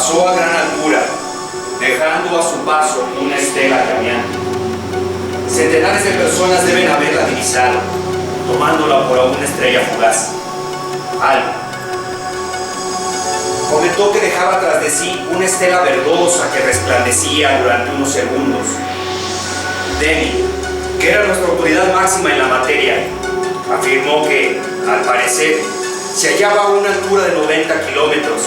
pasó a gran altura, dejando a su paso una estela caminante. Centenares de personas deben haberla divisado, tomándola por una estrella fugaz. Alba comentó que dejaba tras de sí una estela verdosa que resplandecía durante unos segundos. Denny, que era nuestra autoridad máxima en la materia, afirmó que, al parecer, se hallaba a una altura de 90 kilómetros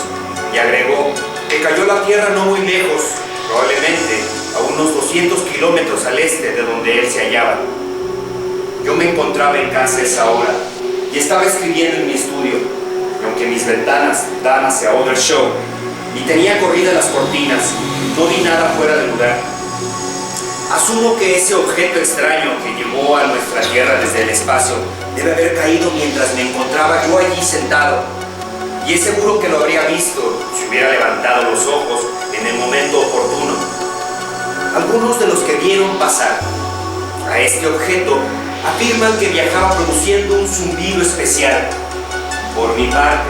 y agregó que cayó a la Tierra no muy lejos, probablemente a unos 200 kilómetros al este de donde él se hallaba. Yo me encontraba en casa a esa hora y estaba escribiendo en mi estudio, y aunque mis ventanas dan hacia Other Show y tenía corridas las cortinas, no vi nada fuera de lugar. Asumo que ese objeto extraño que llegó a nuestra Tierra desde el espacio debe haber caído mientras me encontraba yo allí sentado, y es seguro que lo habría visto si hubiera levantado los ojos en el momento oportuno. Algunos de los que vieron pasar a este objeto afirman que viajaba produciendo un zumbido especial. Por mi parte,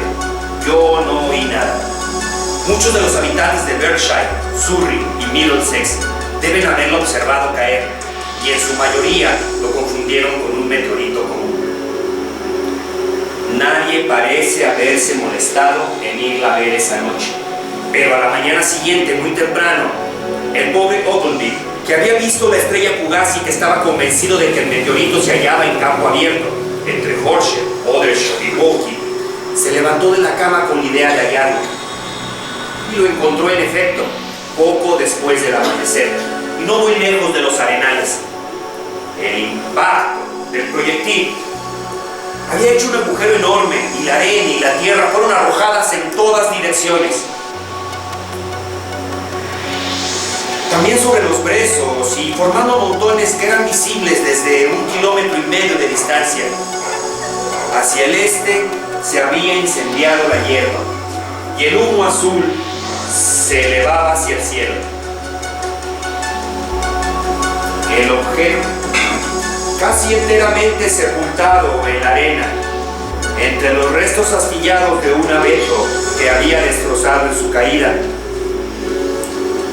yo no oí nada. Muchos de los habitantes de Berkshire, Surrey y Middlesex deben haberlo observado caer, y en su mayoría lo confundieron con un meteorito común. Nadie parece haberse molestado en irla a ver esa noche, pero a la mañana siguiente, muy temprano, el pobre Ogilvy, que había visto la estrella fugaz y que estaba convencido de que el meteorito se hallaba en campo abierto entre Horsham, Aldershot y Woking, se levantó de la cama con la idea de hallarlo, y lo encontró en efecto poco después del amanecer y no muy lejos de los arenales. El impacto del proyectil había hecho un agujero enorme y la arena y la tierra fueron arrojadas en todas direcciones. También sobre los brezos y formando montones que eran visibles desde 1,5 kilómetros de distancia. Hacia el este se había incendiado la hierba y el humo azul se elevaba hacia el cielo. El objeto, casi enteramente sepultado en la arena, entre los restos astillados de un abeto que había destrozado en su caída.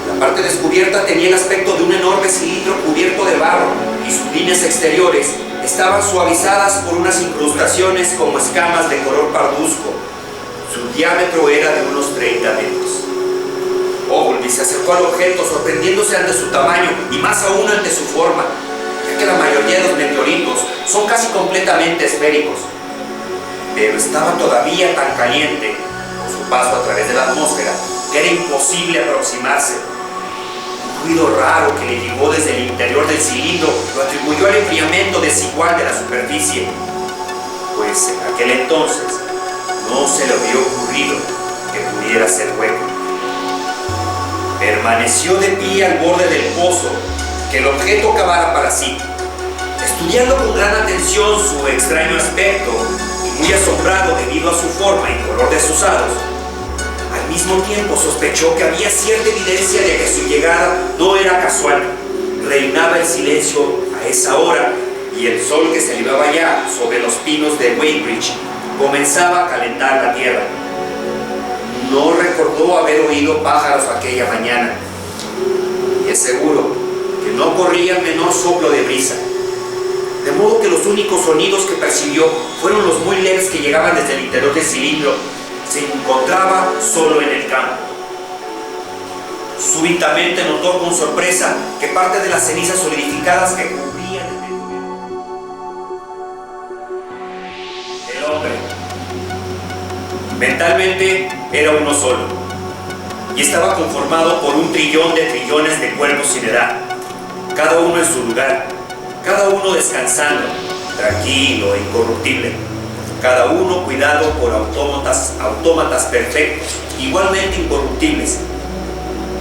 La parte descubierta tenía el aspecto de un enorme cilindro cubierto de barro y sus líneas exteriores estaban suavizadas por unas incrustaciones como escamas de color parduzco. Su diámetro era de unos 30 metros. Ogilvy se acercó al objeto sorprendiéndose ante su tamaño y más aún ante su forma, ya que la mayoría de los meteoritos son casi completamente esféricos. Pero estaba todavía tan caliente por su paso a través de la atmósfera que era imposible aproximarse. Un ruido raro que le llegó desde el interior del cilindro lo atribuyó al enfriamiento desigual de la superficie, pues en aquel entonces no se le había ocurrido que pudiera ser hueco. Permaneció de pie al borde del pozo que el objeto cavara para sí, estudiando con gran atención su extraño aspecto y muy asombrado debido a su forma y color desusados. Al mismo tiempo sospechó que había cierta evidencia de que su llegada no era casual. Reinaba el silencio a esa hora y el sol que se elevaba ya sobre los pinos de Weybridge comenzaba a calentar la tierra. No recordó haber oído pájaros aquella mañana, y es seguro que no corría el menor soplo de brisa, de modo que los únicos sonidos que percibió fueron los muy leves que llegaban desde el interior del cilindro. Se encontraba solo en el campo. Súbitamente notó con sorpresa que parte de las cenizas solidificadas que cubrían el meteorito. El hombre mentalmente era uno solo y estaba conformado por 1 trillón de trillones de cuerpos sin edad, cada uno en su lugar, cada uno descansando, tranquilo e incorruptible, cada uno cuidado por autómatas perfectos, igualmente incorruptibles,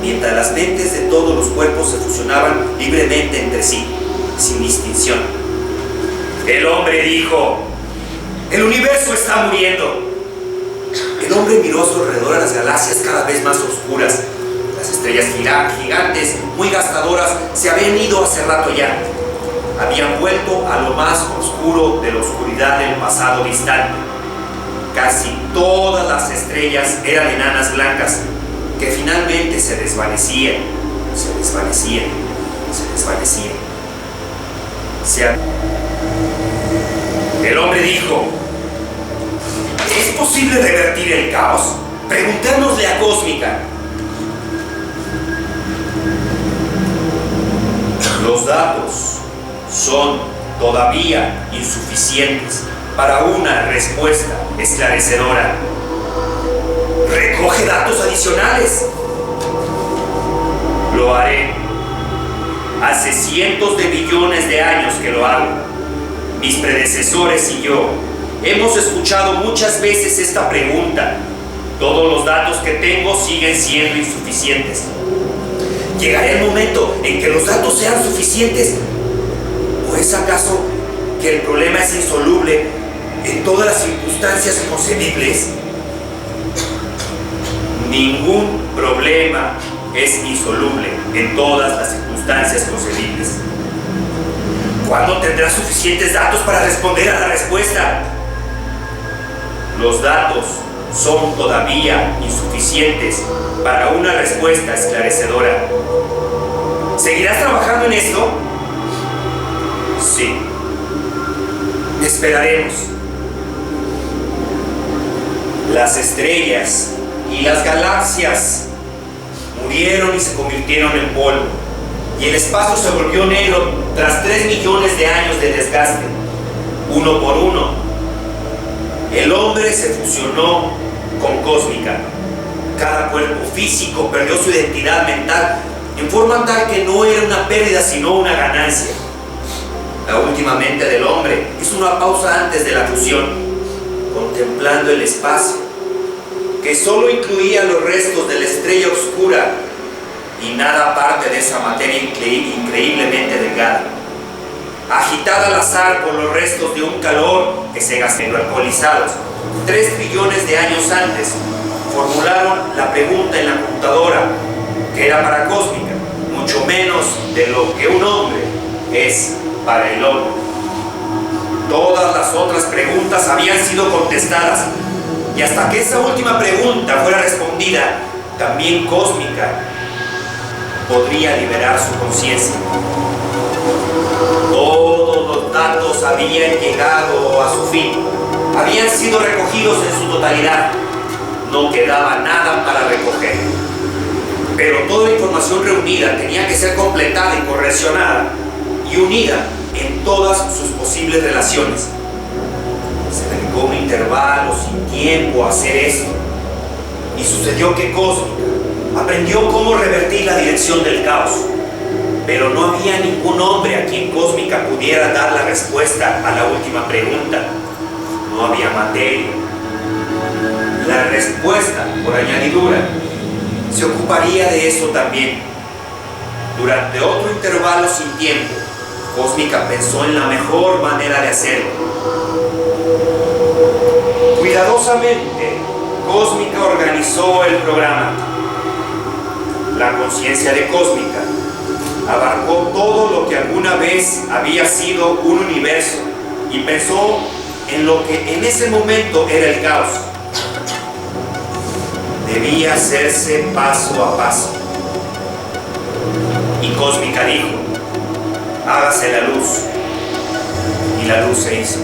mientras las mentes de todos los cuerpos se fusionaban libremente entre sí, sin distinción. El hombre dijo: "El universo está muriendo". El hombre miró a su alrededor a las galaxias cada vez más oscuras. Las estrellas gigantes, muy gastadoras, se habían ido hace rato ya. Habían vuelto a lo más oscuro de la oscuridad del pasado distante. Casi todas las estrellas eran enanas blancas, que finalmente se desvanecían. El hombre dijo: ¿es posible revertir el caos? Preguntémosle a Cósmica. Los datos son todavía insuficientes para una respuesta esclarecedora. Recoge datos adicionales. Lo haré. Hace cientos de billones de años que lo hago. Mis predecesores y yo hemos escuchado muchas veces esta pregunta. Todos los datos que tengo siguen siendo insuficientes. ¿Llegará el momento en que los datos sean suficientes? ¿O es acaso que el problema es insoluble en todas las circunstancias concebibles? Ningún problema es insoluble en todas las circunstancias concebibles. ¿Cuándo tendrás suficientes datos para responder a la respuesta? Los datos son todavía insuficientes para una respuesta esclarecedora. ¿Seguirás trabajando en esto? Sí. Esperaremos. Las estrellas y las galaxias murieron y se convirtieron en polvo, y el espacio se volvió negro tras 3 millones de años de desgaste. Uno por uno, el hombre se fusionó con Cósmica. Cada cuerpo físico perdió su identidad mental en forma tal que no era una pérdida sino una ganancia. La última mente del hombre hizo una pausa antes de la fusión, contemplando el espacio, que solo incluía los restos de la estrella oscura y nada aparte de esa materia increíblemente delgada, agitada al azar por los restos de un calor que se gastó. Alcoholizados 3 billones de años antes formularon la pregunta en la computadora, que era para Cósmica, mucho menos de lo que un hombre es para el hombre. Todas las otras preguntas habían sido contestadas, y hasta que esa última pregunta fuera respondida, también Cósmica podría liberar su conciencia. Todos los datos habían llegado a su fin, habían sido recogidos en su totalidad. No quedaba nada para recoger. Pero toda la información reunida tenía que ser completada y correlacionada y unida en todas sus posibles relaciones. Se dedicó un intervalo sin tiempo a hacer esto, y sucedió que Cósmica aprendió cómo revertir la dirección del caos. Pero no había ningún hombre a quien Cósmica pudiera dar la respuesta a la última pregunta. No había materia. La respuesta, por añadidura, se ocuparía de eso también. Durante otro intervalo sin tiempo, Cósmica pensó en la mejor manera de hacerlo. Cuidadosamente, Cósmica organizó el programa. La conciencia de Cósmica abarcó todo lo que alguna vez había sido un universo y pensó en lo que en ese momento era el caos. Debía hacerse paso a paso. Y Cósmica dijo: hágase la luz. Y la luz se hizo.